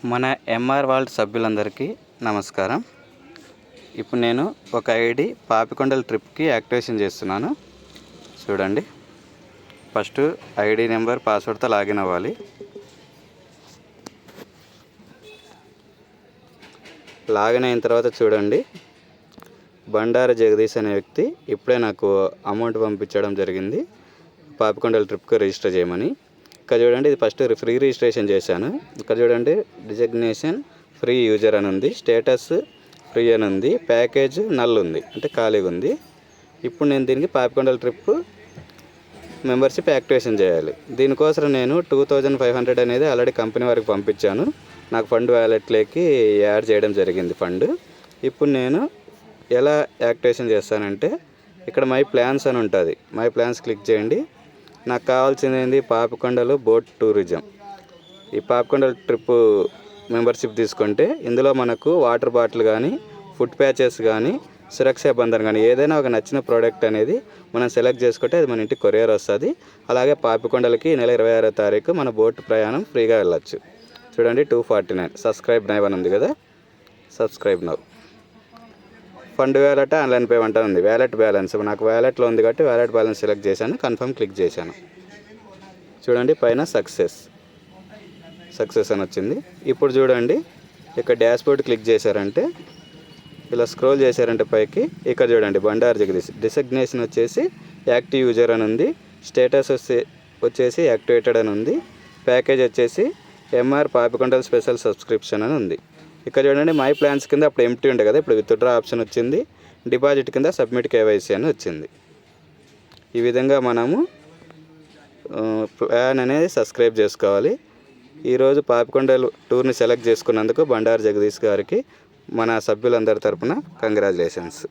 మన MR world సభ్యులందరికీ నమస్కారం. ఇప్పుడు నేను ఒక ఐడి పాపికొండల ట్రిప్కి యాక్టివేషన్ చేస్తున్నాను. చూడండి, ఫస్ట్ ఐడి నెంబర్ పాస్వర్డ్తో లాగిన్ అవ్వాలి. లాగిన్ అయిన తర్వాత చూడండి, బండారు జగదీష్ అనే వ్యక్తి ఇప్పుడే నాకు అమౌంట్ పంపించడం జరిగింది పాపికొండల ట్రిప్కి రిజిస్టర్ చేయమని. ఇక్కడ చూడండి, ఇది ఫస్ట్ ఫ్రీ రిజిస్ట్రేషన్ చేశాను. ఇక్కడ చూడండి, డిజిగ్నేషన్ ఫ్రీ యూజర్ అని ఉంది, స్టేటస్ ఫ్రీ అని ఉంది, ప్యాకేజ్ నల్ ఉంది, అంటే ఖాళీగా ఉంది. ఇప్పుడు నేను దీనికి పాపికొండల ట్రిప్ మెంబర్షిప్ యాక్టివేషన్ చేయాలి. దీనికోసం నేను 2500 అనేది ఆల్రెడీ కంపెనీ వారికి పంపించాను. నాకు ఫండ్ వ్యాలెట్లోకి యాడ్ చేయడం జరిగింది ఫండ్. ఇప్పుడు నేను ఎలా యాక్టివేషన్ చేస్తానంటే, ఇక్కడ మై ప్లాన్స్ అని ఉంటుంది. మై ప్లాన్స్ క్లిక్ చేయండి. నాకు కావాల్సింది ఏంది, పాపికొండలు బోట్ టూరిజం. ఈ పాపికొండల ట్రిప్ మెంబర్షిప్ తీసుకుంటే ఇందులో మనకు వాటర్ బాటిల్ కానీ, ఫుడ్ ప్యాచెస్ కానీ, సురక్షా బంధన్ కానీ ఏదైనా ఒక నచ్చిన ప్రోడక్ట్ అనేది మనం సెలెక్ట్ చేసుకుంటే అది మన ఇంటికి కొరియర్ వస్తుంది. అలాగే పాపికొండలకి నెల 26వ తారీఖు మన బోట్ ప్రయాణం ఫ్రీగా వెళ్ళచ్చు. చూడండి, 249 సబ్స్క్రైబ్ నౌ అని ఉంది కదా, subscribe now. Fund wallet online payment ఉంది. వ్యాలెట్ బ్యాలెన్స్ నాకు వ్యాలెట్లో ఉంది కాబట్టి వ్యాలెట్ బ్యాలెన్స్ సెలెక్ట్ చేశాను, కన్ఫర్మ్ క్లిక్ చేశాను. చూడండి, పైన సక్సెస్ అని వచ్చింది. ఇప్పుడు చూడండి, ఇక్కడ డాష్బోర్డ్ క్లిక్ చేశారంటే, ఇలా స్క్రోల్ చేశారంటే పైకి ఇక్కడ చూడండి, బండారు జగదీష్ డిసిగ్నేషన్ వచ్చేసి యాక్టివ్ యూజర్ అని ఉంది, స్టేటస్ వచ్చేసి యాక్టివేటెడ్ అని ఉంది, ప్యాకేజ్ వచ్చేసి ఎంఆర్ పాపికొండల స్పెషల్ సబ్స్క్రిప్షన్ అని ఉంది. ఇక్కడ చూడండి, మై ప్లాన్స్ కింద అప్పుడు ఎంటీ ఉండే కదా, ఇప్పుడు విత్డ్రా ఆప్షన్ వచ్చింది, డిపాజిట్ కింద సబ్మిట్ కేవైసీ అని వచ్చింది. ఈ విధంగా మనము ప్లాన్ అనేది సబ్స్క్రైబ్ చేసుకోవాలి. ఈరోజు పాపికొండలు టూర్ని సెలెక్ట్ చేసుకున్నందుకు బండారు జగదీష్ గారికి మన సభ్యులందరి తరపున కంగ్రాచులేషన్స్.